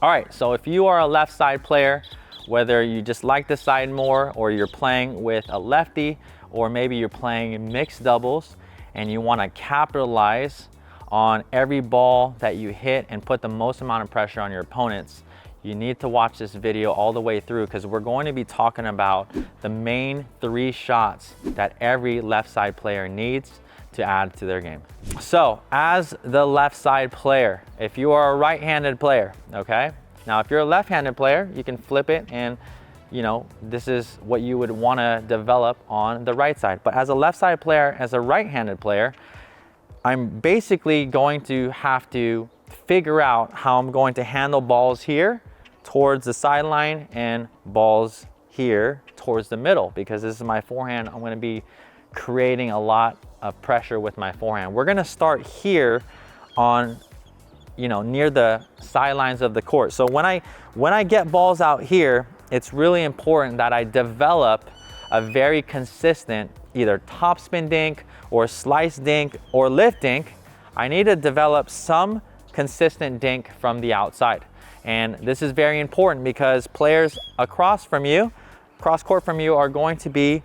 All right, so if you are a left side player, whether you just like the side more or you're playing with a lefty, or maybe you're playing mixed doubles and you want to capitalize on every ball that you hit and put the most amount of pressure on your opponents, you need to watch this video all the way through, because we're going to be talking about the main 3 shots that every left side player needs to add to their game. So as the left side player, if you are a right-handed player, okay? Now, if you're a left-handed player, you can flip it and, you know, this is what you would want to develop on the right side. But as a left side player, as a right-handed player, I'm basically going to have to figure out how I'm going to handle balls here towards the sideline and balls here towards the middle, because this is my forehand. I'm going to be creating a lot of pressure with my forehand. We're going to start here on, you know, near the sidelines of the court. So when I get balls out here, it's really important that I develop a very consistent either top spin dink or slice dink or lift dink. I need to develop some consistent dink from the outside. And this is very important because players across court from you are going to be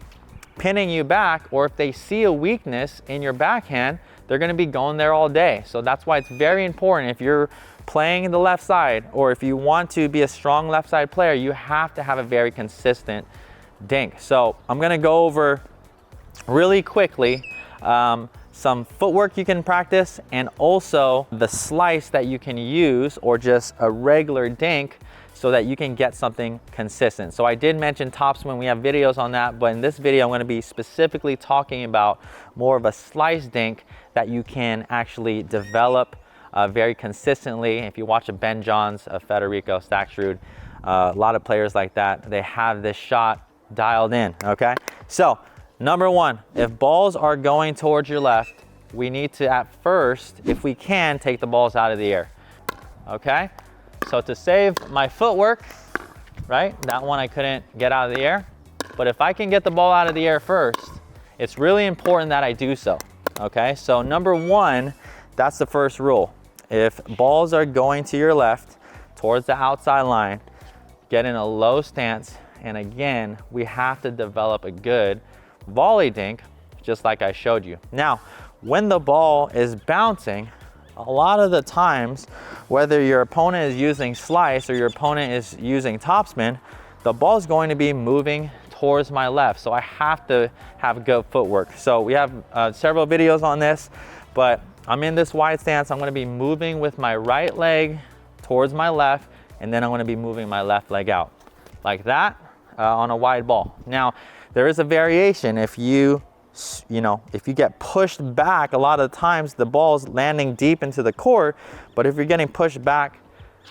pinning you back, or if they see a weakness in your backhand, they're going to be going there all day. So that's why it's very important, if you're playing the left side or if you want to be a strong left side player, you have to have a very consistent dink. So I'm going to go over really quickly some footwork you can practice, and also the slice that you can use, or just a regular dink, so that you can get something consistent. So I did mention topspin, we have videos on that, but in this video I'm going to be specifically talking about more of a slice dink that you can actually develop very consistently. If you watch a Ben Johns, a Federico Staksrud, a lot of players like that, they have this shot dialed in, okay? So number 1, if balls are going towards your left, we need to, at first, if we can, take the balls out of the air, okay? So to save my footwork, right? That one I couldn't get out of the air. But if I can get the ball out of the air first, it's really important that I do so, okay? So number 1, that's the first rule. If balls are going to your left, towards the outside line, get in a low stance. And again, we have to develop a good volley dink, just like I showed you. Now, when the ball is bouncing, a lot of the times, whether your opponent is using slice or your opponent is using topspin, the ball is going to be moving towards my left. So I have to have good footwork. So we have several videos on this, but I'm in this wide stance. I'm going to be moving with my right leg towards my left, and then I'm going to be moving my left leg out like that on a wide ball. Now, there is a variation. If you get pushed back, a lot of times the ball's landing deep into the court, but if you're getting pushed back,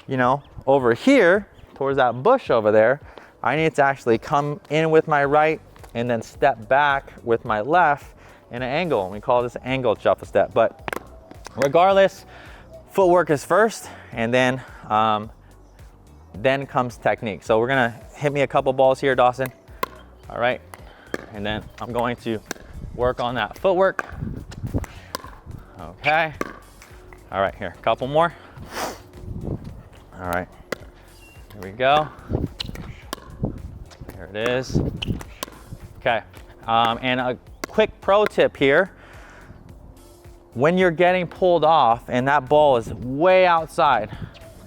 you know, over here towards that bush over there, I need to actually come in with my right and then step back with my left in an angle. And we call this angle shuffle step. But regardless, footwork is first, and then comes technique. So we're gonna hit me a couple balls here, Dawson. All right, and then I'm going to work on that footwork. Okay. All right, here, a couple more. All right, here we go. Here it is. Okay, and a quick pro tip here. When you're getting pulled off and that ball is way outside,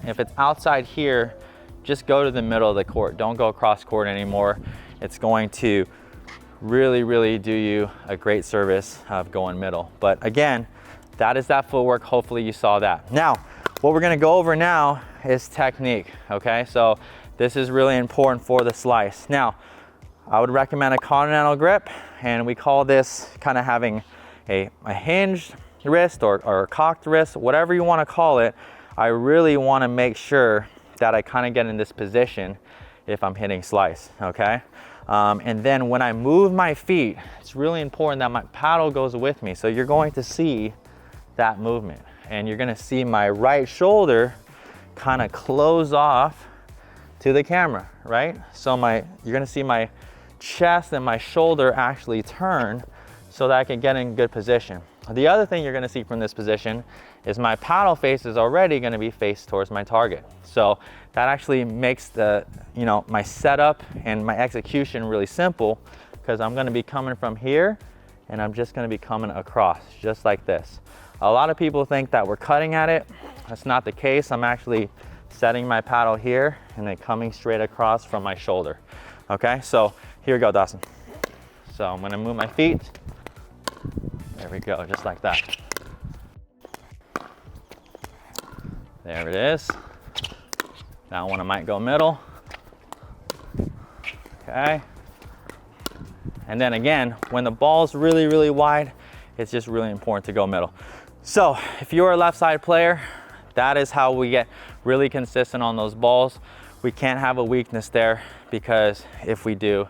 if it's outside here, just go to the middle of the court. Don't go cross court anymore. It's going to really do you a great service of going middle. But again, that is that footwork. Hopefully you saw that. Now, what we're gonna go over now is technique, okay? So this is really important for the slice. Now, I would recommend a continental grip, and we call this kind of having a hinged wrist or a cocked wrist, whatever you wanna call it. I really wanna make sure that I kind of get in this position if I'm hitting slice, okay? And then when I move my feet, it's really important that my paddle goes with me. So you're going to see that movement, and you're gonna see my right shoulder kind of close off to the camera, right? So you're gonna see my chest and my shoulder actually turn so that I can get in good position. The other thing you're gonna see from this position is my paddle face is already gonna be faced towards my target. So that actually makes the, my setup and my execution really simple, because I'm gonna be coming from here and I'm just gonna be coming across, just like this. A lot of people think that we're cutting at it. That's not the case. I'm actually setting my paddle here and then coming straight across from my shoulder. Okay, so here we go, Dawson. So I'm gonna move my feet. There we go, just like that. There it is. That one I might go middle. Okay. And then again, when the ball's really, really wide, it's just really important to go middle. So if you're a left side player, that is how we get really consistent on those balls. We can't have a weakness there, because if we do,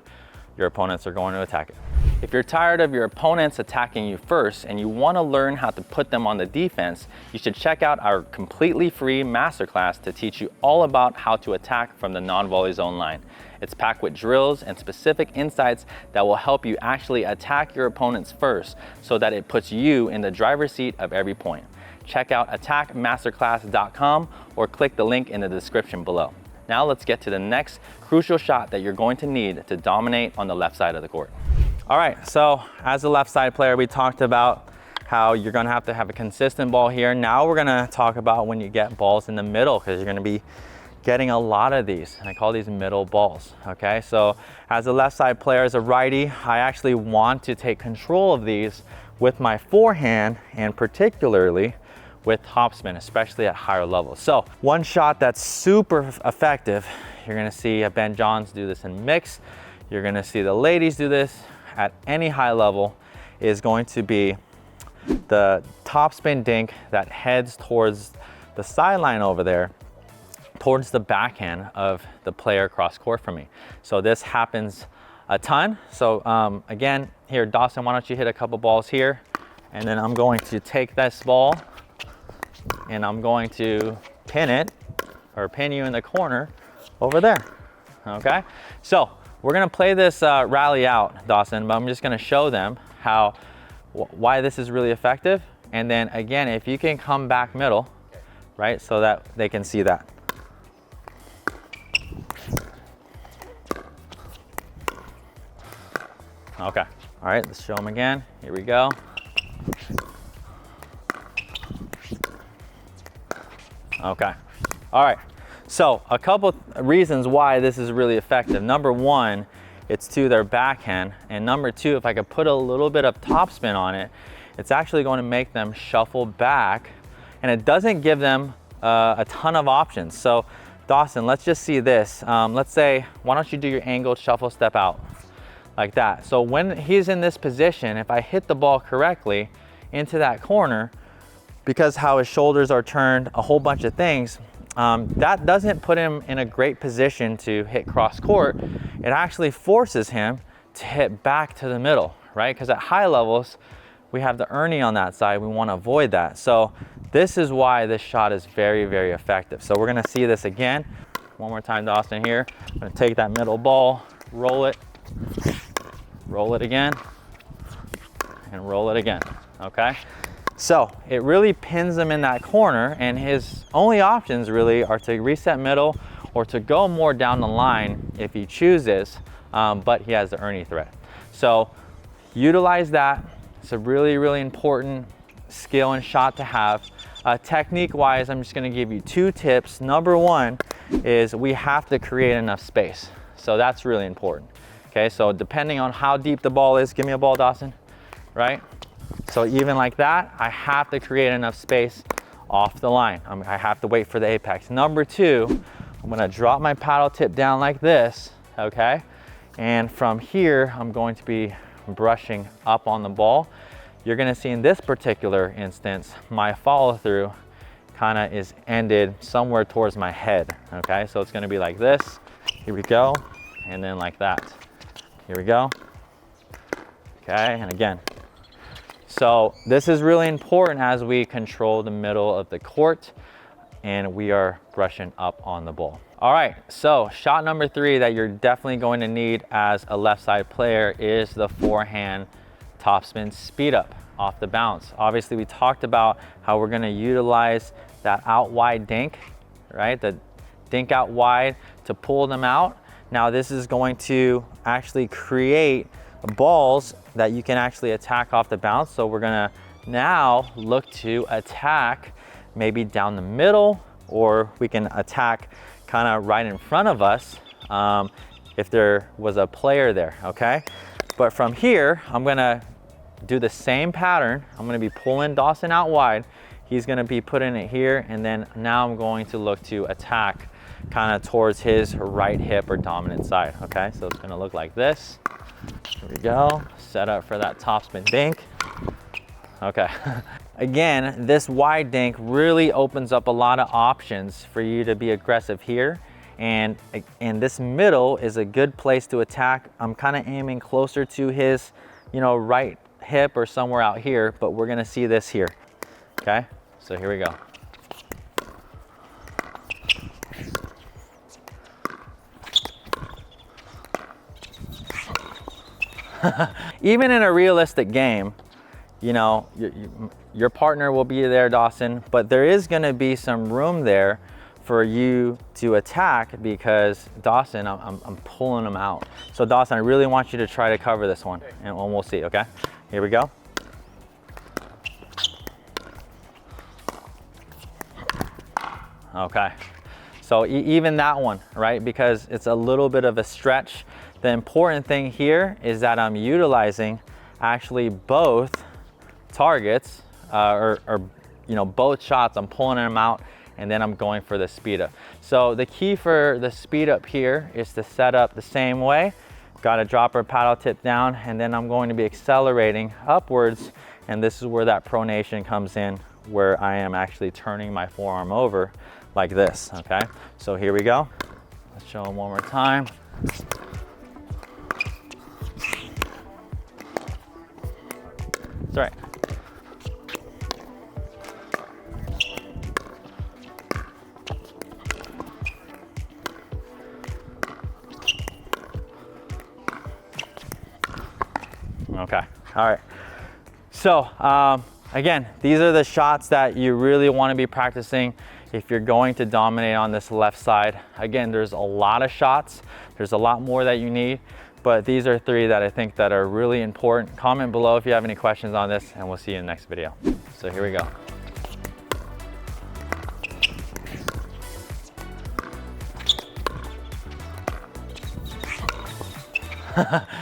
your opponents are going to attack it. If you're tired of your opponents attacking you first and you want to learn how to put them on the defense, you should check out our completely free masterclass to teach you all about how to attack from the non-volley zone line. It's packed with drills and specific insights that will help you actually attack your opponents first, so that it puts you in the driver's seat of every point. Check out attackmasterclass.com or click the link in the description below. Now let's get to the next crucial shot that you're going to need to dominate on the left side of the court. All right, so as a left side player, we talked about how you're gonna have to have a consistent ball here. Now we're gonna talk about when you get balls in the middle, because you're gonna be getting a lot of these, and I call these middle balls, okay? So as a left side player, as a righty, I actually want to take control of these with my forehand, and particularly with top spin, especially at higher levels. So one shot that's super effective, you're gonna see Ben Johns do this in mix, you're gonna see the ladies do this at any high level, is going to be the top spin dink that heads towards the sideline over there, towards the backhand of the player across court from me. So this happens a ton. So again, here, Dawson, why don't you hit a couple balls here, and then I'm going to take this ball and I'm going to pin it, or pin you in the corner over there, okay? So we're gonna play this rally out, Dawson, but I'm just gonna show them why this is really effective. And then again, if you can come back middle, right, so that they can see that. Okay, all right, let's show them again. Here we go. Okay, all right. So a couple reasons why this is really effective. Number one, it's to their backhand. And number two, if I could put a little bit of topspin on it, it's actually going to make them shuffle back, and it doesn't give them a ton of options. So Dawson, let's just see this. Let's say, why don't you do your angled shuffle step out like that. So when he's in this position, if I hit the ball correctly into that corner, because how his shoulders are turned, a whole bunch of things, that doesn't put him in a great position to hit cross court. It actually forces him to hit back to the middle, right? Because at high levels, we have the Ernie on that side. We want to avoid that. So this is why this shot is very, very effective. So we're going to see this again. One more time, Dawson, here. I'm going to take that middle ball, roll it again, and roll it again, okay? So it really pins him in that corner, and his only options really are to reset middle or to go more down the line if he chooses, but he has the Ernie threat. So utilize that. It's a really, really important skill and shot to have. Technique wise, I'm just gonna give you two tips. Number one is we have to create enough space. So that's really important. Okay, so depending on how deep the ball is, give me a ball, Dawson, right? So even like that, I have to create enough space off the line. I have to wait for the apex. Number two, I'm gonna drop my paddle tip down like this, okay? And from here, I'm going to be brushing up on the ball. You're gonna see in this particular instance, my follow through kind of is ended somewhere towards my head, okay? So it's gonna be like this, here we go, and then like that. Here we go, okay, and again. So this is really important as we control the middle of the court and we are brushing up on the ball. All right, so shot number three that you're definitely going to need as a left side player is the forehand top spin speed up off the bounce. Obviously, we talked about how we're gonna utilize that out wide dink, right? The dink out wide to pull them out. Now this is going to actually create balls that you can actually attack off the bounce. So we're gonna now look to attack maybe down the middle, or we can attack kind of right in front of us if there was a player there, okay? But from here, I'm gonna do the same pattern. I'm gonna be pulling Dawson out wide. He's gonna be putting it here, and then now I'm going to look to attack kind of towards his right hip or dominant side, okay? So it's gonna look like this. Here we go, set up for that top spin dink. Okay, again, this wide dink really opens up a lot of options for you to be aggressive here. And this middle is a good place to attack. I'm kind of aiming closer to his, right hip or somewhere out here, but we're gonna see this here, okay? So here we go. Even in a realistic game, your partner will be there, Dawson, but there is gonna be some room there for you to attack because Dawson, I'm pulling him out. So Dawson, I really want you to try to cover this one, and we'll see, okay? Here we go. Okay, so even that one, right? Because it's a little bit of a stretch. The important thing here is that I'm utilizing actually both targets, both shots. I'm pulling them out, and then I'm going for the speed up. So the key for the speed up here is to set up the same way. Got to drop our paddle tip down, and then I'm going to be accelerating upwards, and this is where that pronation comes in, where I am actually turning my forearm over like this, okay? So here we go. Let's show them one more time. That's right. Okay, all right. So again, these are the shots that you really want to be practicing if you're going to dominate on this left side. Again, there's a lot of shots. There's a lot more that you need, but these are three that I think that are really important. Comment below if you have any questions on this, and we'll see you in the next video. So here we go.